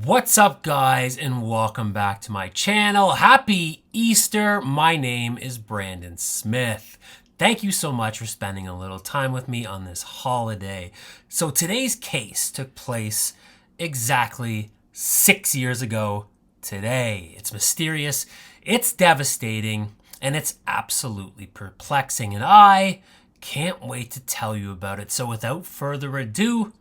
What's up, guys, and welcome back to my channel. Happy Easter. My name is Brandon Smith. Thank you so much for spending a little time with me on this holiday. So today's case took place exactly 6 years ago today. It's mysterious, it's devastating, and it's absolutely perplexing, and I can't wait to tell you about it. So without further ado,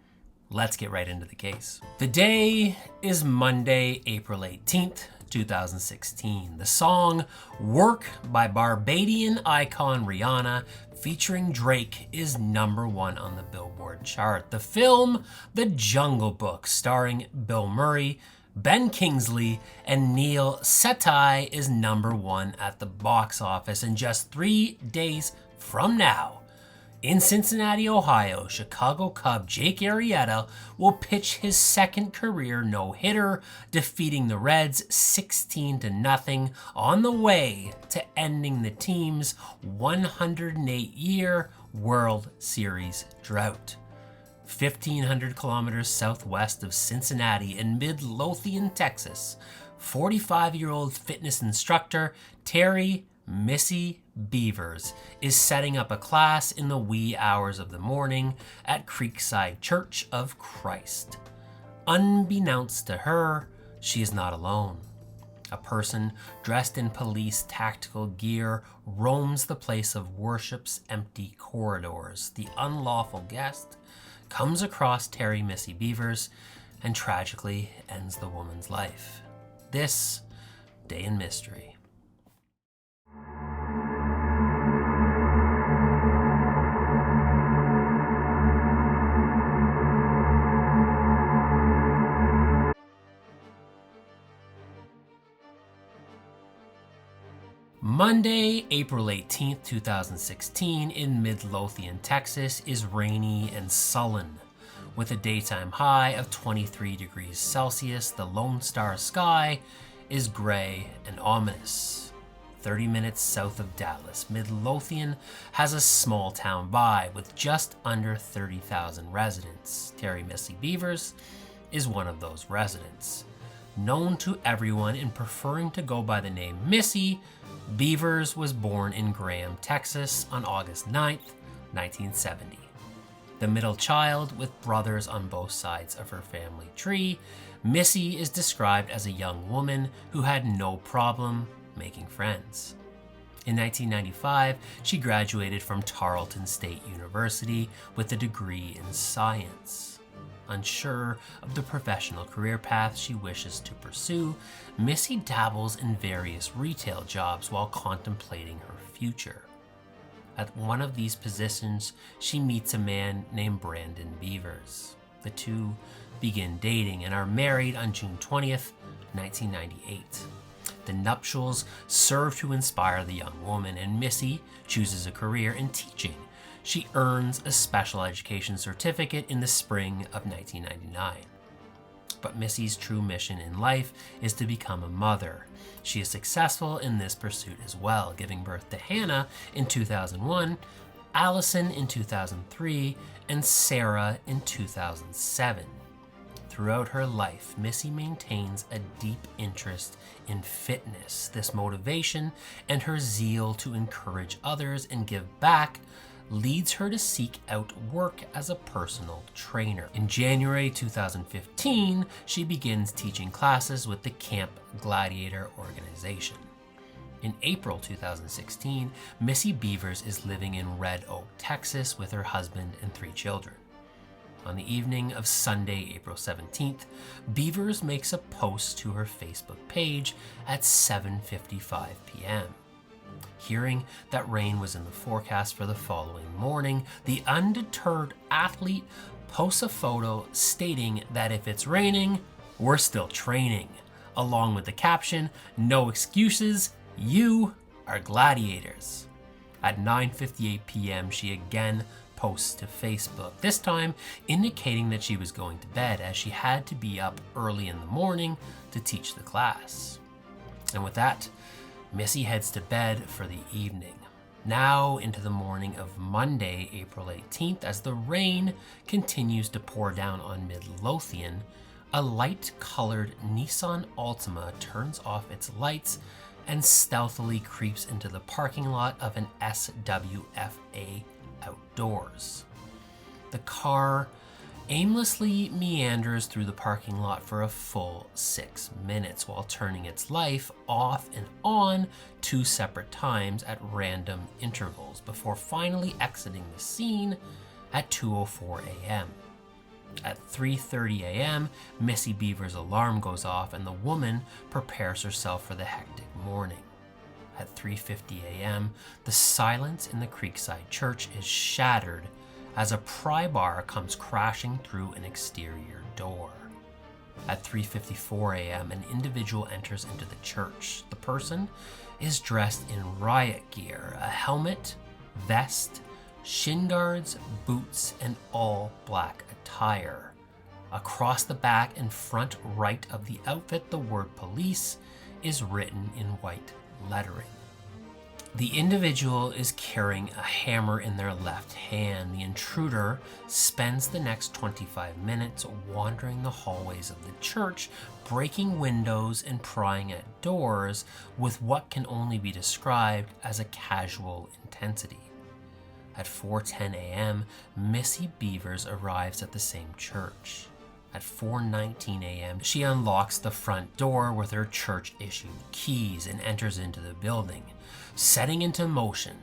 let's get right into the case. The day is Monday, April 18th, 2016. The song Work by Barbadian icon Rihanna featuring Drake is #1 on the Billboard chart. The film The Jungle Book starring Bill Murray, Ben Kingsley, and Neil Setai is #1 at the box office. And just 3 days from now, in Cincinnati, Ohio, Chicago Cub Jake Arrieta will pitch his second career no-hitter, defeating the Reds 16-0 on the way to ending the team's 108-year World Series drought. 1,500 kilometers southwest of Cincinnati in Midlothian, Texas, 45-year-old fitness instructor Terri Missy Bevers is setting up a class in the wee hours of the morning at Creekside Church of Christ. Unbeknownst to her, she is not alone. A person dressed in police tactical gear roams the place of worship's empty corridors. The unlawful guest comes across Terri Missy Bevers and tragically ends the woman's life. This day in mystery. Monday, April 18th, 2016 in Midlothian, Texas is rainy and sullen. With a daytime high of 23 degrees Celsius, the Lone Star sky is gray and ominous. 30 minutes south of Dallas, Midlothian has a small town vibe with just under 30,000 residents. Terri Missy Bevers is one of those residents. Known to everyone and preferring to go by the name Missy, Bevers was born in Graham, Texas on August 9th, 1970. The middle child with brothers on both sides of her family tree, Missy is described as a young woman who had no problem making friends. In 1995, she graduated from Tarleton State University with a degree in science. Unsure of the professional career path she wishes to pursue, Missy dabbles in various retail jobs while contemplating her future. At one of these positions, she meets a man named Brandon Bevers. The two begin dating and are married on June 20th, 1998. The nuptials serve to inspire the young woman, and Missy chooses a career in teaching. She earns a special education certificate in the spring of 1999. But Missy's true mission in life is to become a mother. She is successful in this pursuit as well, giving birth to Hannah in 2001, Allison in 2003, and Sarah in 2007. Throughout her life, Missy maintains a deep interest in fitness. This motivation and her zeal to encourage others and give back leads her to seek out work as a personal trainer. In January 2015, she begins teaching classes with the Camp Gladiator organization. In April 2016, Missy Bevers is living in Red Oak, Texas with her husband and 3 children. On the evening of Sunday, April 17th, Bevers makes a post to her Facebook page at 7:55 p.m. Hearing that rain was in the forecast for the following morning, the undeterred athlete posts a photo stating that if it's raining, we're still training, along with the caption, "No excuses, you are gladiators." At 9:58 p.m., she again posts to Facebook, this time indicating that she was going to bed as she had to be up early in the morning to teach the class. And with that, Missy heads to bed for the evening. Now into the morning of Monday, April 18th, as the rain continues to pour down on Midlothian, A light-colored Nissan Altima turns off its lights and stealthily creeps into the parking lot of an SWFA Outdoors. The car aimlessly meanders through the parking lot for a full 6 minutes while turning its light off and on 2 separate times at random intervals before finally exiting the scene at 2:04 a.m. At 3:30 a.m., Missy Bevers' alarm goes off and the woman prepares herself for the hectic morning. At 3:50 a.m., the silence in the Creekside Church is shattered as a pry bar comes crashing through an exterior door. At 3:54 a.m., an individual enters into the church. The person is dressed in riot gear, a helmet, vest, shin guards, boots, and all black attire. Across the back and front right of the outfit, the word police is written in white lettering. The individual is carrying a hammer in their left hand. The intruder spends the next 25 minutes wandering the hallways of the church, breaking windows and prying at doors with what can only be described as a casual intensity. At 4:10 a.m., Missy Bevers arrives at the same church. At 4:19 a.m., she unlocks the front door with her church-issued keys and enters into the building, setting into motion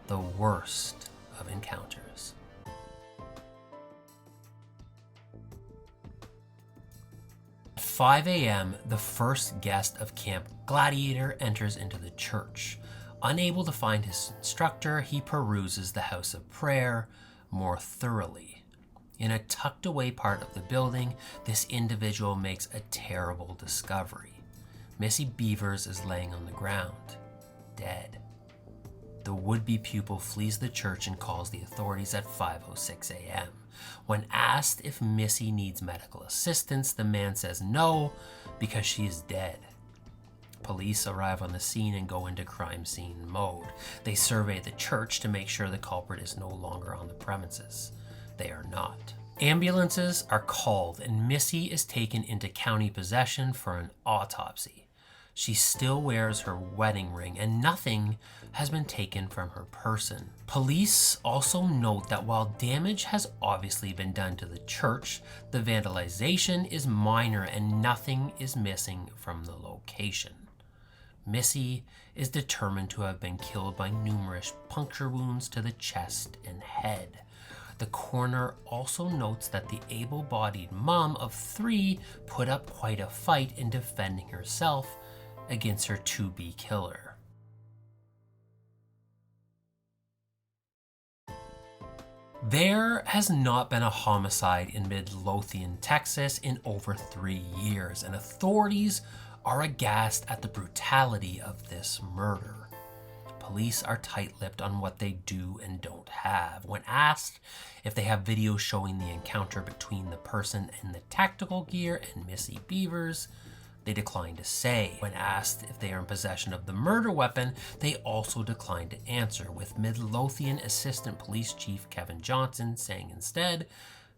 the worst of encounters. At 5 a.m., the first guest of Camp Gladiator enters into the church. Unable to find his instructor, he peruses the house of prayer more thoroughly. In a tucked away part of the building, this individual makes a terrible discovery. Missy Bevers is laying on the ground, dead. The would-be pupil flees the church and calls the authorities at 5:06 a.m. When asked if Missy needs medical assistance, the man says no, because she is dead. Police arrive on the scene and go into crime scene mode. They survey the church to make sure the culprit is no longer on the premises. They are not. Ambulances are called and Missy is taken into county possession for an autopsy. She still wears her wedding ring and nothing has been taken from her person. Police also note that while damage has obviously been done to the church, the vandalization is minor and nothing is missing from the location. Missy is determined to have been killed by numerous puncture wounds to the chest and head. The coroner also notes that the able-bodied mom of 3 put up quite a fight in defending herself against her to-be killer. There has not been a homicide in Midlothian, Texas in over 3 years, and authorities are aghast at the brutality of this murder. Police are tight-lipped on what they do and don't have. When asked if they have video showing the encounter between the person in the tactical gear and Missy Bevers, they decline to say. When asked if they are in possession of the murder weapon, they also decline to answer, with Midlothian Assistant Police Chief Kevin Johnson saying instead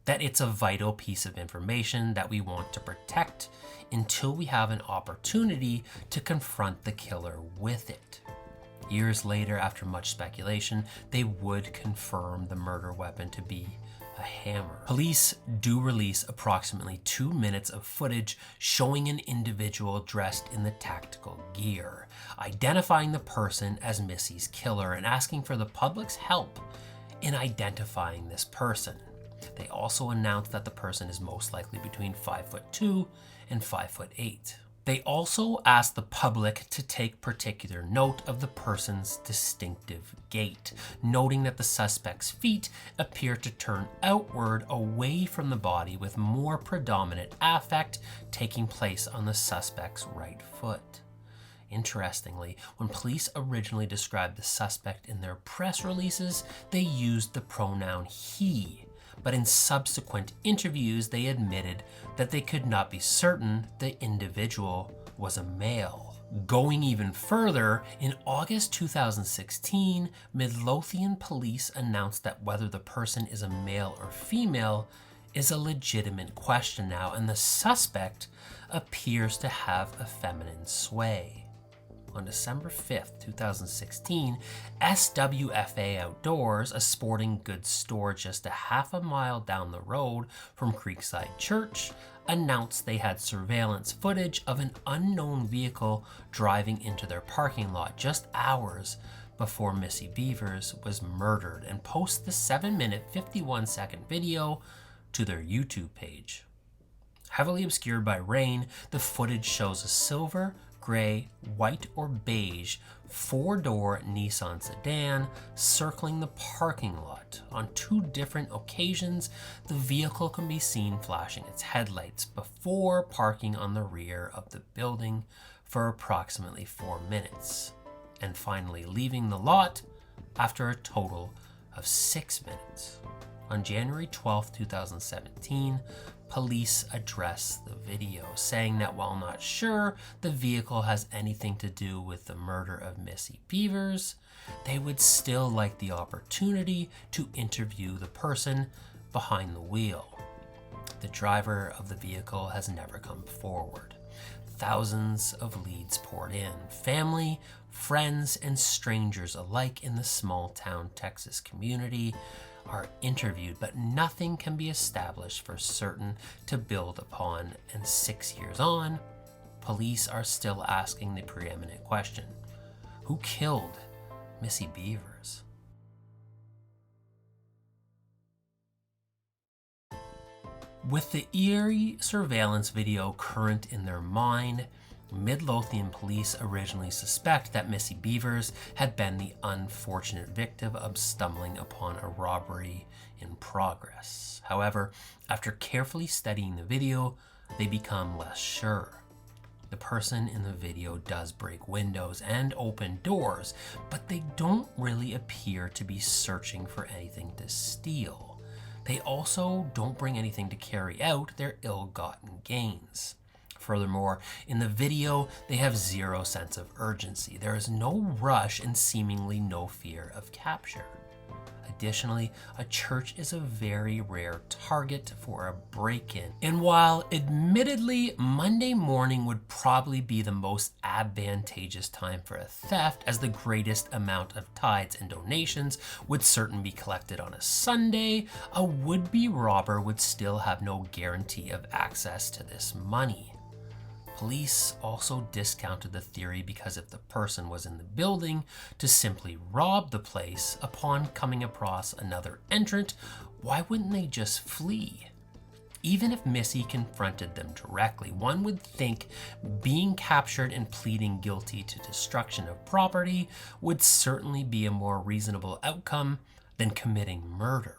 that it's a vital piece of information that we want to protect until we have an opportunity to confront the killer with it. Years later, after much speculation, they would confirm the murder weapon to be a hammer. Police do release approximately 2 minutes of footage showing an individual dressed in the tactical gear, identifying the person as Missy's killer and asking for the public's help in identifying this person. They also announce that the person is most likely between 5'2" and 5'8". They also ask the public to take particular note of the person's distinctive gait, noting that the suspect's feet appear to turn outward away from the body, with more predominant affect taking place on the suspect's right foot. Interestingly, when police originally described the suspect in their press releases, they used the pronoun he, but in subsequent interviews they admitted that they could not be certain the individual was a male. Going even further, in August 2016, Midlothian police announced that whether the person is a male or female is a legitimate question now, and the suspect appears to have a feminine sway. On December 5th, 2016, SWFA Outdoors, a sporting goods store just a half a mile down the road from Creekside Church, announced they had surveillance footage of an unknown vehicle driving into their parking lot just hours before Missy Bevers was murdered, and post the 7-minute 51-second video to their YouTube page. Heavily obscured by rain, the footage shows a silver, gray, white, or beige 4-door Nissan sedan circling the parking lot. On 2 different occasions, the vehicle can be seen flashing its headlights before parking on the rear of the building for approximately 4 minutes, and finally leaving the lot after a total of 6 minutes. On January 12, 2017, police addressed the video, saying that while not sure the vehicle has anything to do with the murder of Missy Bevers, they would still like the opportunity to interview the person behind the wheel. The driver of the vehicle has never come forward. Thousands of leads poured in. Family, friends, and strangers alike in the small-town Texas community are interviewed, but nothing can be established for certain to build upon, and 6 years on, police are still asking the preeminent question: who killed Missy Bevers? With the eerie surveillance video current in their mind, Midlothian police originally suspect that Missy Bevers had been the unfortunate victim of stumbling upon a robbery in progress. However, after carefully studying the video, they become less sure. The person in the video does break windows and open doors, but they don't really appear to be searching for anything to steal. They also don't bring anything to carry out their ill-gotten gains. Furthermore, in the video, they have zero sense of urgency. There is no rush and seemingly no fear of capture. Additionally, a church is a very rare target for a break-in. And while admittedly Monday morning would probably be the most advantageous time for a theft, as the greatest amount of tithes and donations would certainly be collected on a Sunday, a would-be robber would still have no guarantee of access to this money. Police also discounted the theory because if the person was in the building to simply rob the place upon coming across another entrant, why wouldn't they just flee? Even if Missy confronted them directly, one would think being captured and pleading guilty to destruction of property would certainly be a more reasonable outcome than committing murder,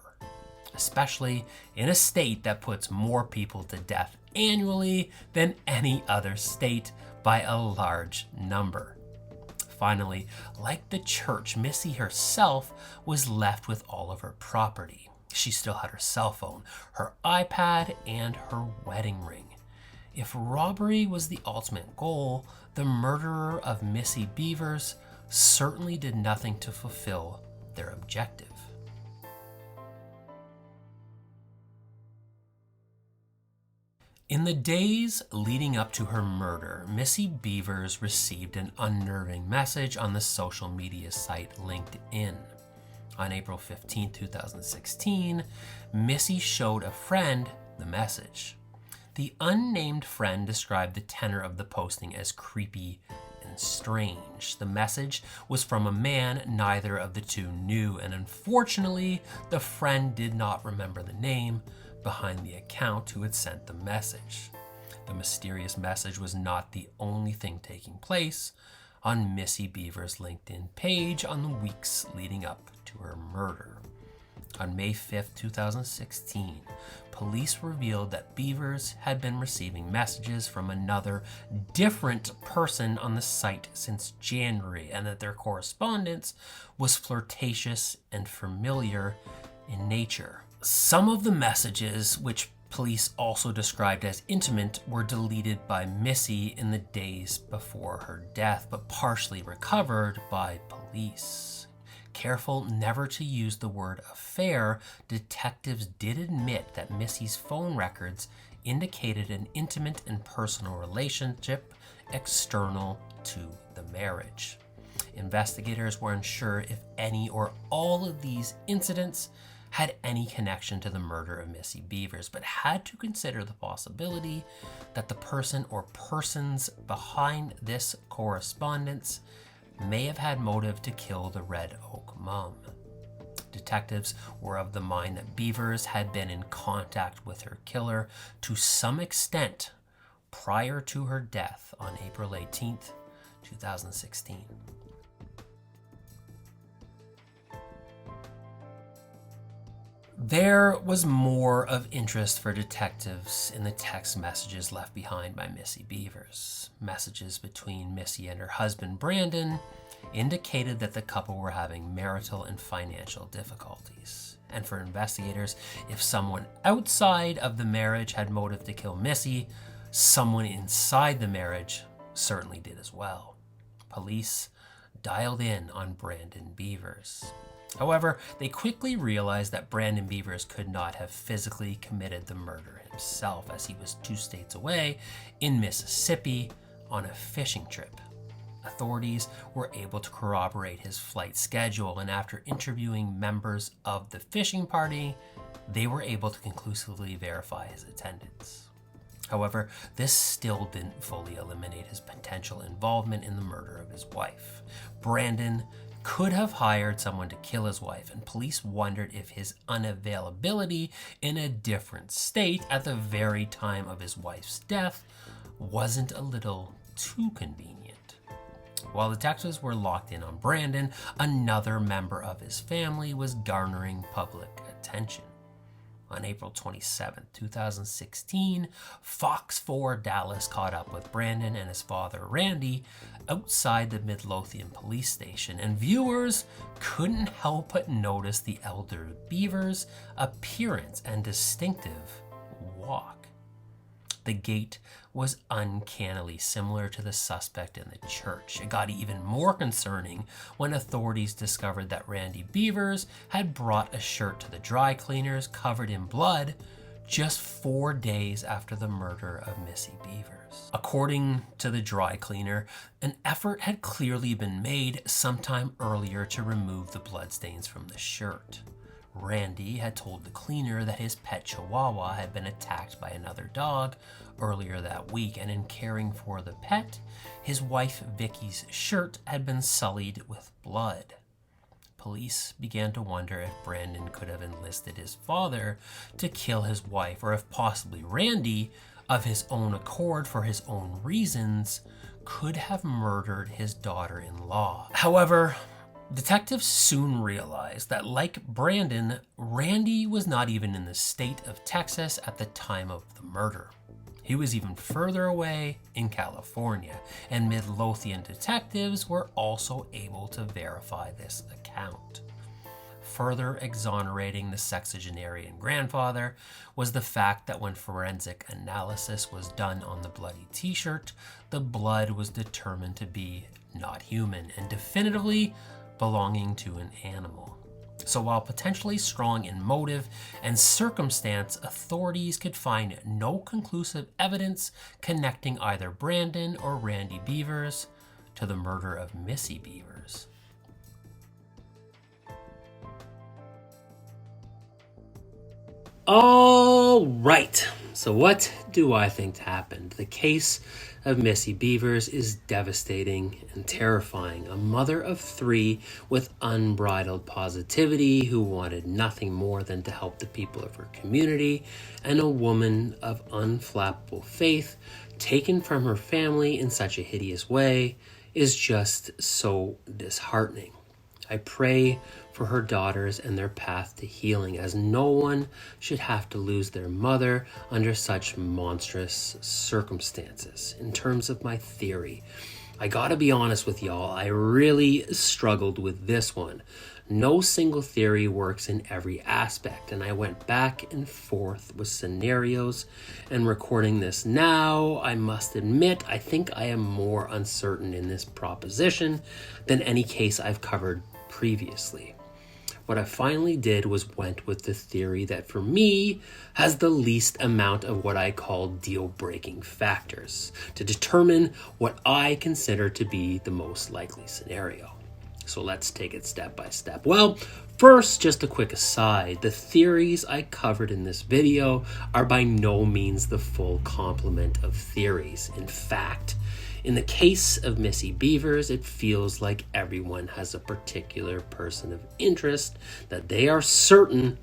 especially in a state that puts more people to death annually than any other state by a large number. Finally, like the church, Missy herself was left with all of her property. She still had her cell phone, her iPad, and her wedding ring. If robbery was the ultimate goal, the murderer of Missy Bevers certainly did nothing to fulfill their objective. In the days leading up to her murder, Missy Bevers received an unnerving message on the social media site LinkedIn. On April 15, 2016, Missy showed a friend the message. The unnamed friend described the tenor of the posting as creepy and strange. The message was from a man neither of the two knew, and unfortunately, the friend did not remember the name behind the account who had sent the message. The mysterious message was not the only thing taking place on Missy Bevers' LinkedIn page on the weeks leading up to her murder. On May 5th, 2016, police revealed that Bevers had been receiving messages from another different person on the site since January, and that their correspondence was flirtatious and familiar in nature. Some of the messages, which police also described as intimate, were deleted by Missy in the days before her death, but partially recovered by police. Careful never to use the word affair, detectives did admit that Missy's phone records indicated an intimate and personal relationship external to the marriage. Investigators were unsure if any or all of these incidents had any connection to the murder of Missy Bevers, but had to consider the possibility that the person or persons behind this correspondence may have had motive to kill the Red Oak mom. Detectives were of the mind that Bevers had been in contact with her killer to some extent prior to her death on April 18th, 2016. There was more of interest for detectives in the text messages left behind by Missy Bevers. Messages between Missy and her husband Brandon indicated that the couple were having marital and financial difficulties. And for investigators, if someone outside of the marriage had motive to kill Missy, someone inside the marriage certainly did as well. Police dialed in on Brandon Bevers. However, they quickly realized that Brandon Bevers could not have physically committed the murder himself, as he was 2 states away in Mississippi on a fishing trip. Authorities were able to corroborate his flight schedule, and after interviewing members of the fishing party, they were able to conclusively verify his attendance. However, this still didn't fully eliminate his potential involvement in the murder of his wife. Brandon could have hired someone to kill his wife, and police wondered if his unavailability in a different state at the very time of his wife's death wasn't a little too convenient. While detectives were locked in on Brandon, another member of his family was garnering public attention. On April 27, 2016, Fox 4 Dallas caught up with Brandon and his father Randy outside the Midlothian police station, and viewers couldn't help but notice the elder Bevers' appearance and distinctive walk. The gait was uncannily similar to the suspect in the church. It got even more concerning when authorities discovered that Randy Bevers had brought a shirt to the dry cleaners covered in blood just 4 days after the murder of Missy Bevers. According to the dry cleaner, an effort had clearly been made sometime earlier to remove the bloodstains from the shirt. Randy had told the cleaner that his pet Chihuahua had been attacked by another dog earlier that week, and in caring for the pet, his wife Vicky's shirt had been sullied with blood. Police began to wonder if Brandon could have enlisted his father to kill his wife, or if possibly Randy, of his own accord for his own reasons, could have murdered his daughter-in-law. However, detectives soon realized that, like Brandon, Randy was not even in the state of Texas at the time of the murder. He was even further away in California, and Midlothian detectives were also able to verify this account. Further exonerating the sexagenarian grandfather was the fact that when forensic analysis was done on the bloody t-shirt, the blood was determined to be not human and definitively belonging to an animal. So while potentially strong in motive and circumstance, authorities could find no conclusive evidence connecting either Brandon or Randy Bevers to the murder of Missy Bevers. All right, so what do I think happened? The case of Missy Bevers is devastating and terrifying. A mother of 3 with unbridled positivity who wanted nothing more than to help the people of her community, and a woman of unflappable faith taken from her family in such a hideous way is just so disheartening. I pray for her daughters and their path to healing, as no one should have to lose their mother under such monstrous circumstances. In terms of my theory, I gotta be honest with y'all, I really struggled with this one. No single theory works in every aspect, and I went back and forth with scenarios, and recording this now, I must admit, I think I am more uncertain in this proposition than any case I've covered previously. What I finally did was went with the theory that for me has the least amount of what I call deal-breaking factors to determine what I consider to be the most likely scenario. So let's take it step by step. Well, first, just a quick aside, the theories I covered in this video are by no means the full complement of theories. In fact, in the case of Missy Bevers, it feels like everyone has a particular person of interest that they are certain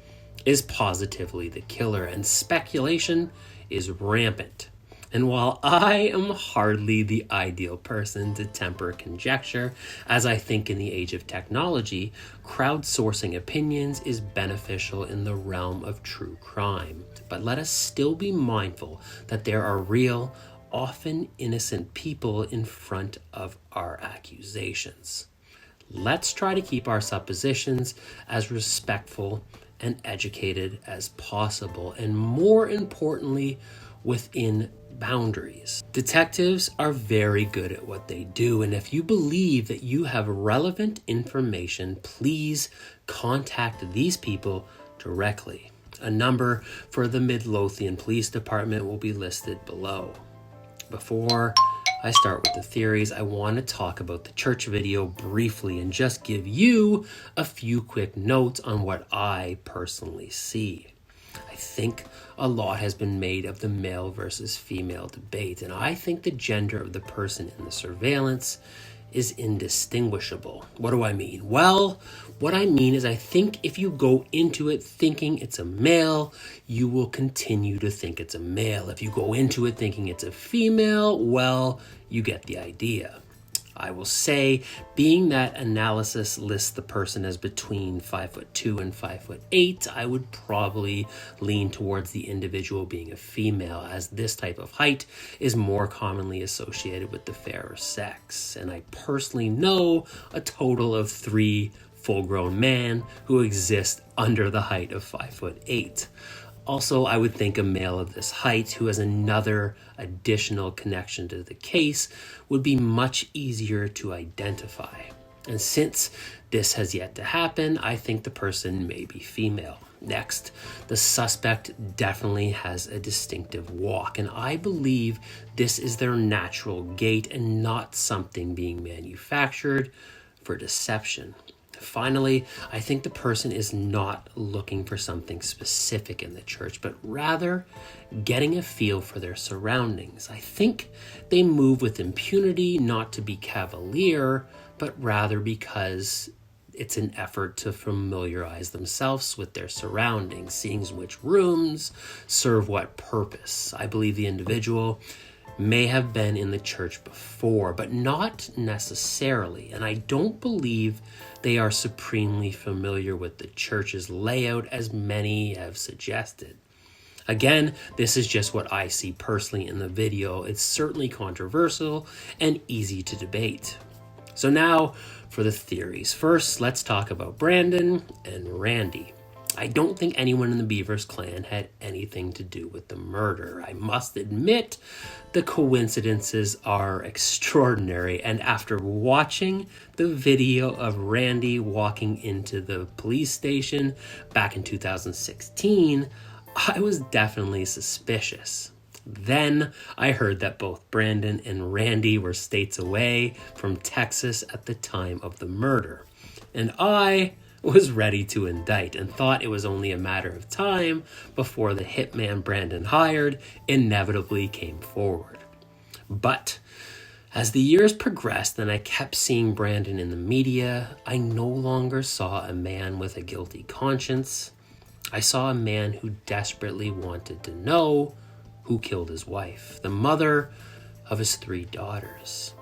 is positively the killer, and speculation is rampant. And while I am hardly the ideal person to temper conjecture, as I think in the age of technology, crowdsourcing opinions is beneficial in the realm of true crime. But let us still be mindful that there are real, often innocent people in front of our accusations. Let's try to keep our suppositions as respectful and educated as possible, and more importantly, within boundaries. Detectives are very good at what they do, and if you believe that you have relevant information, please contact these people directly. A number for the Midlothian Police Department will be listed below. Before I start with the theories, I want to talk about the church video briefly and just give you a few quick notes on what I personally see. I think a lot has been made of the male versus female debate, and I think the gender of the person in the surveillance is indistinguishable. What do I mean? Well, what I mean is I think if you go into it thinking it's a male, you will continue to think it's a male. If you go into it thinking it's a female, well, you get the idea. I will say, being that analysis lists the person as between 5'2" and 5'8", I would probably lean towards the individual being a female, as this type of height is more commonly associated with the fairer sex. And I personally know a total of 3 full-grown men who exist under the height of 5'8". Also, I would think a male of this height who has another additional connection to the case would be much easier to identify. And since this has yet to happen, I think the person may be female. Next, the suspect definitely has a distinctive walk, and I believe this is their natural gait and not something being manufactured for deception. Finally, I think the person is not looking for something specific in the church, but rather getting a feel for their surroundings. I think they move with impunity, not to be cavalier, but rather because it's an effort to familiarize themselves with their surroundings, seeing which rooms serve what purpose. I believe the individual may have been in the church before, but not necessarily. And I don't believe they are supremely familiar with the church's layout, as many have suggested. Again, this is just what I see personally in the video. It's certainly controversial and easy to debate. So now for the theories. First, let's talk about Brandon and Randy. I don't think anyone in the Bevers clan had anything to do with the murder. I must admit, the coincidences are extraordinary, and after watching the video of Randy walking into the police station back in 2016, I was definitely suspicious. Then I heard that both Brandon and Randy were states away from Texas at the time of the murder, and I was ready to indict and thought it was only a matter of time before the hitman Brandon hired inevitably came forward. But as the years progressed and I kept seeing Brandon in the media, I no longer saw a man with a guilty conscience. I saw a man who desperately wanted to know who killed his wife, the mother of his 3 daughters.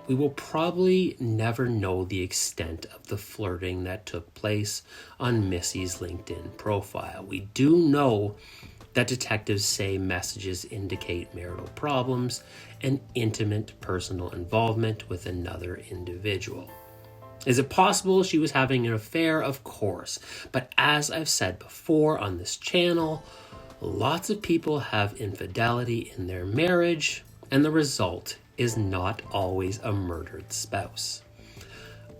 We will probably never know the extent of the flirting that took place on Missy's LinkedIn profile. We do know that detectives say messages indicate marital problems and intimate personal involvement with another individual. Is it possible she was having an affair? Of course. But as I've said before on this channel, lots of people have infidelity in their marriage, and the result is not always a murdered spouse.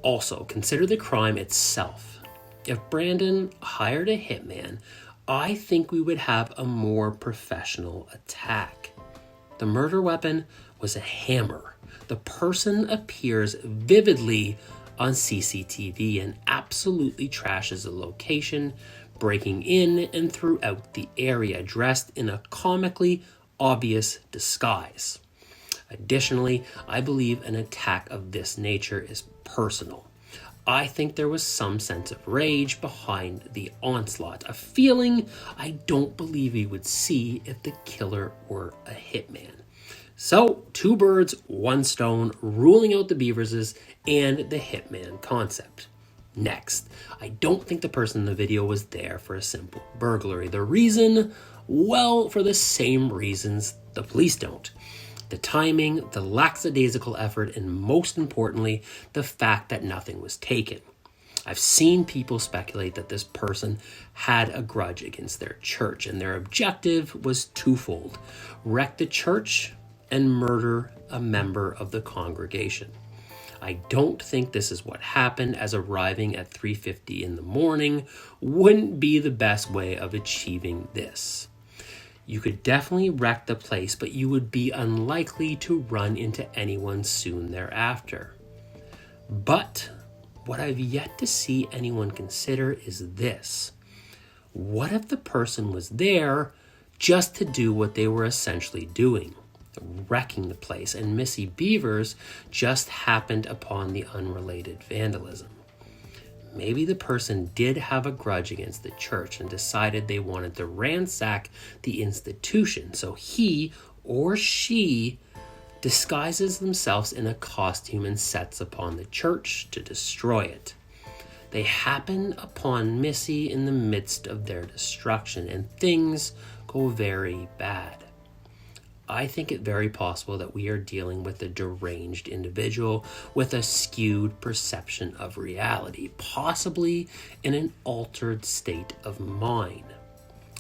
Also, consider the crime itself. If Brandon hired a hitman, I think we would have a more professional attack. The murder weapon was a hammer. The person appears vividly on CCTV and absolutely trashes the location, breaking in and throughout the area, dressed in a comically obvious disguise. Additionally, I believe an attack of this nature is personal. I think there was some sense of rage behind the onslaught, a feeling I don't believe we would see if the killer were a hitman. So, 2 birds, 1 stone, ruling out the Beverses and the hitman concept. Next, I don't think the person in the video was there for a simple burglary. The reason? Well, for the same reasons the police don't. The timing, the lackadaisical effort, and most importantly, the fact that nothing was taken. I've seen people speculate that this person had a grudge against their church, and their objective was twofold: wreck the church and murder a member of the congregation. I don't think this is what happened, as arriving at 3:50 in the morning wouldn't be the best way of achieving this. You could definitely wreck the place, but you would be unlikely to run into anyone soon thereafter. But what I've yet to see anyone consider is this. What if the person was there just to do what they were essentially doing? Wrecking the place, and Missy Bevers just happened upon the unrelated vandalism. Maybe the person did have a grudge against the church and decided they wanted to ransack the institution, so he or she disguises themselves in a costume and sets upon the church to destroy it. They happen upon Missy in the midst of their destruction, and things go very bad. I think it very possible that we are dealing with a deranged individual with a skewed perception of reality, possibly in an altered state of mind.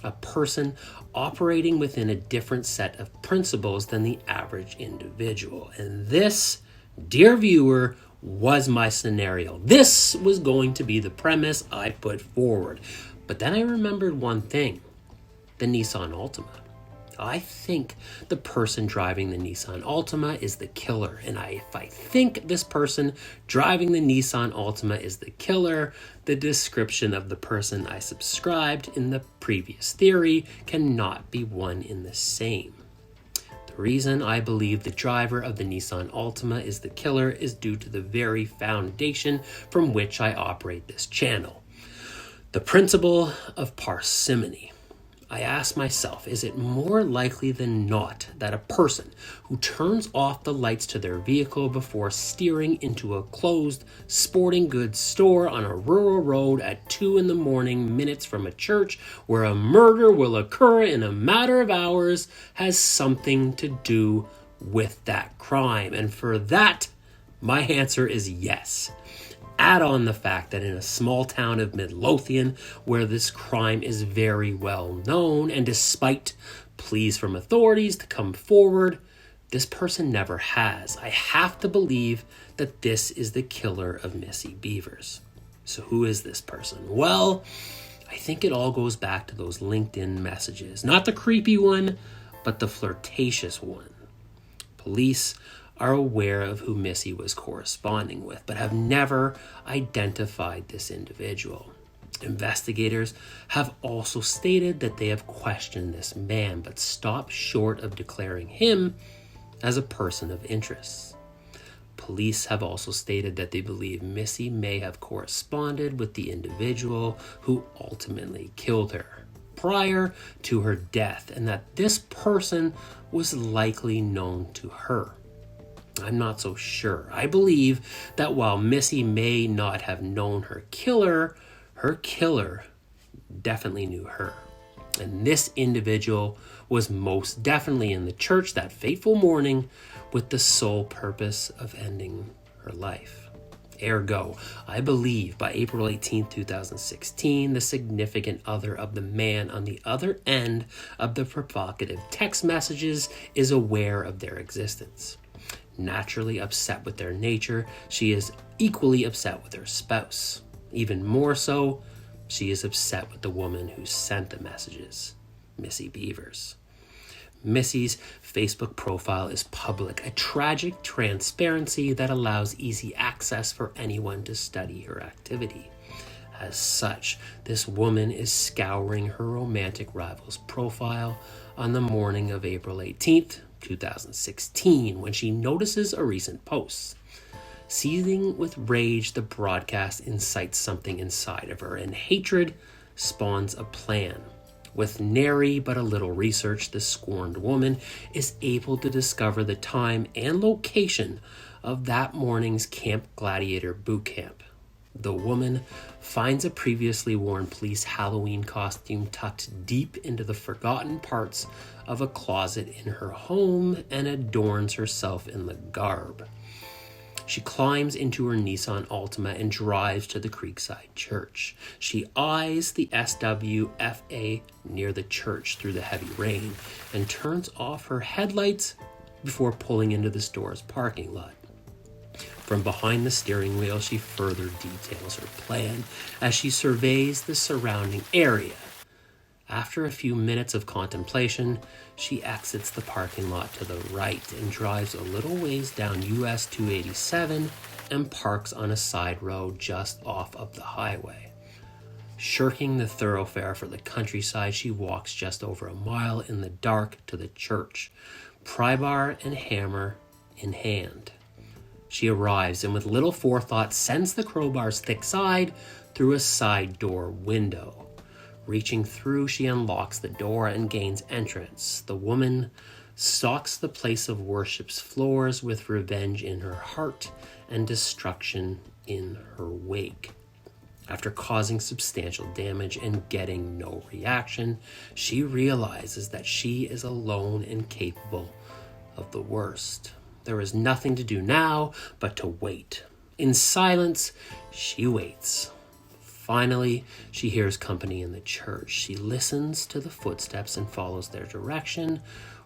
A person operating within a different set of principles than the average individual. And this, dear viewer, was my scenario. This was going to be the premise I put forward. But then I remembered one thing: the Nissan Altima. I think the person driving the Nissan Altima is the killer. And if I think this person driving the Nissan Altima is the killer, the description of the person I subscribed in the previous theory cannot be one in the same. The reason I believe the driver of the Nissan Altima is the killer is due to the very foundation from which I operate this channel: the principle of parsimony. I ask myself, is it more likely than not that a person who turns off the lights to their vehicle before steering into a closed sporting goods store on a rural road at 2 a.m, minutes from a church where a murder will occur in a matter of hours, has something to do with that crime? And for that, my answer is yes. Add on the fact that in a small town of Midlothian, where this crime is very well known, and despite pleas from authorities to come forward, this person never has. I have to believe that this is the killer of Missy Bevers. So who is this person? Well, I think it all goes back to those LinkedIn messages. Not the creepy one, but the flirtatious one. Police are aware of who Missy was corresponding with, but have never identified this individual. Investigators have also stated that they have questioned this man, but stopped short of declaring him as a person of interest. Police have also stated that they believe Missy may have corresponded with the individual who ultimately killed her prior to her death, and that this person was likely known to her. I'm not so sure. I believe that while Missy may not have known her killer definitely knew her. And this individual was most definitely in the church that fateful morning with the sole purpose of ending her life. Ergo, I believe by April 18, 2016, the significant other of the man on the other end of the provocative text messages is aware of their existence. Naturally upset with their nature, she is equally upset with her spouse. Even more so, she is upset with the woman who sent the messages, Missy Bevers. Missy's Facebook profile is public, a tragic transparency that allows easy access for anyone to study her activity. As such, this woman is scouring her romantic rival's profile on the morning of April 18th, 2016, when she notices a recent post. Seething with rage, the broadcast incites something inside of her, and hatred spawns a plan. With nary but a little research, the scorned woman is able to discover the time and location of that morning's Camp Gladiator boot camp. The woman finds a previously worn police Halloween costume tucked deep into the forgotten parts of a closet in her home and adorns herself in the garb. She climbs into her Nissan Altima and drives to the Creekside Church. She eyes the SWFA near the church through the heavy rain and turns off her headlights before pulling into the store's parking lot. From behind the steering wheel, she further details her plan as she surveys the surrounding area. After a few minutes of contemplation, she exits the parking lot to the right and drives a little ways down US 287 and parks on a side road just off of the highway. Shirking the thoroughfare for the countryside, she walks just over a mile in the dark to the church, pry bar and hammer in hand. She arrives and with little forethought sends the crowbar's thick side through a side door window. Reaching through, she unlocks the door and gains entrance. The woman stalks the place of worship's floors with revenge in her heart and destruction in her wake. After causing substantial damage and getting no reaction, she realizes that she is alone and capable of the worst. There is nothing to do now but to wait. In silence, she waits. Finally, she hears company in the church. She listens to the footsteps and follows their direction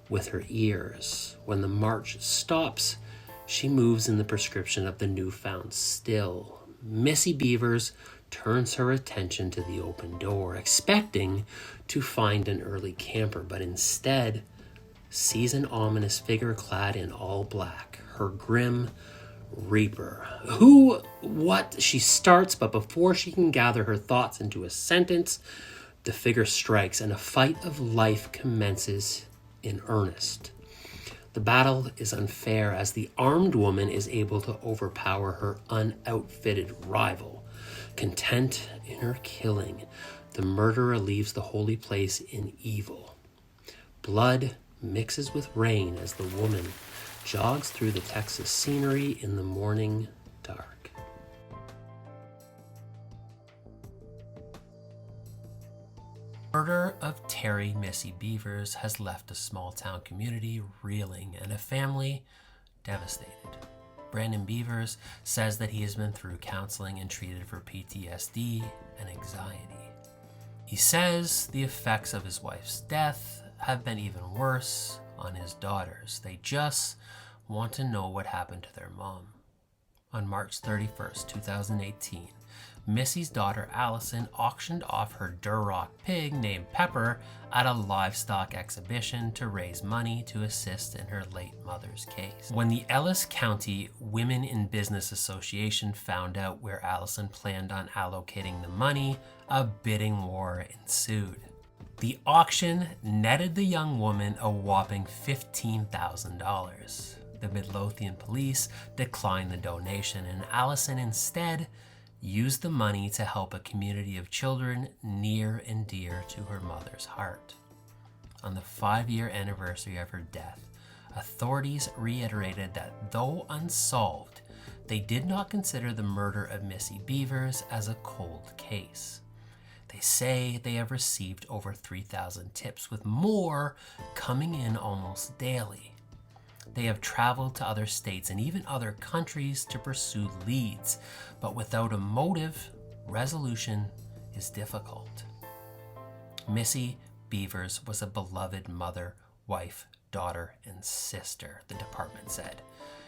with her ears. When the march stops, she moves in the prescription of the newfound still. Missy Bevers turns her attention to the open door, expecting to find an early camper, but instead sees an ominous figure clad in all black, her grim Reaper. She starts, but before she can gather her thoughts into a sentence, the figure strikes and a fight of life commences in earnest. The battle is unfair as the armed woman is able to overpower her unoutfitted rival. Content in her killing, the murderer leaves the holy place in evil. Blood mixes with rain as the woman jogs through the Texas scenery in the morning dark. The murder of Terri Missy Bevers has left a small town community reeling and a family devastated. Brandon Bevers says that he has been through counseling and treated for PTSD and anxiety. He says the effects of his wife's death have been even worse on his daughters. They just want to know what happened to their mom. On March 31st, 2018, Missy's daughter Allison auctioned off her Duroc pig named Pepper at a livestock exhibition to raise money to assist in her late mother's case. When the Ellis County Women in Business Association found out where Allison planned on allocating the money, a bidding war ensued. The auction netted the young woman a whopping $15,000. The Midlothian police declined the donation, and Allison instead used the money to help a community of children near and dear to her mother's heart. On the 5-year anniversary of her death, authorities reiterated that though unsolved, they did not consider the murder of Missy Bevers as a cold case. They say they have received over 3,000 tips, with more coming in almost daily. They have traveled to other states and even other countries to pursue leads, but without a motive, resolution is difficult. Missy Bevers was a beloved mother, wife, daughter, and sister, the department said.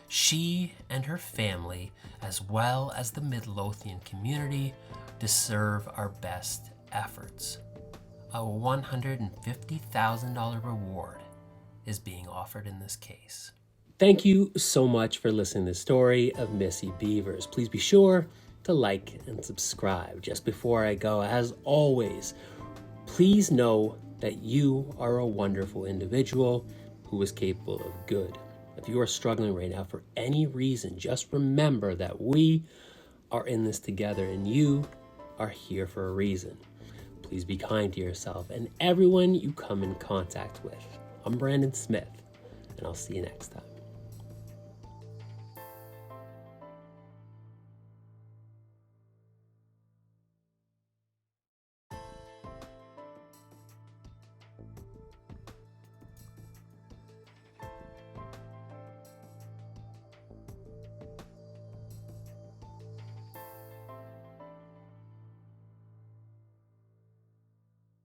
She and her family, as well as the Midlothian community, deserve our best efforts. A $150,000 reward is being offered in this case. Thank you so much for listening to the story of Missy Bevers. Please be sure to like and subscribe. Just before I go, as always, please know that you are a wonderful individual who is capable of good. If you are struggling right now for any reason, just remember that we are in this together and you are here for a reason. Please be kind to yourself and everyone you come in contact with. I'm Brandon Smith, and I'll see you next time.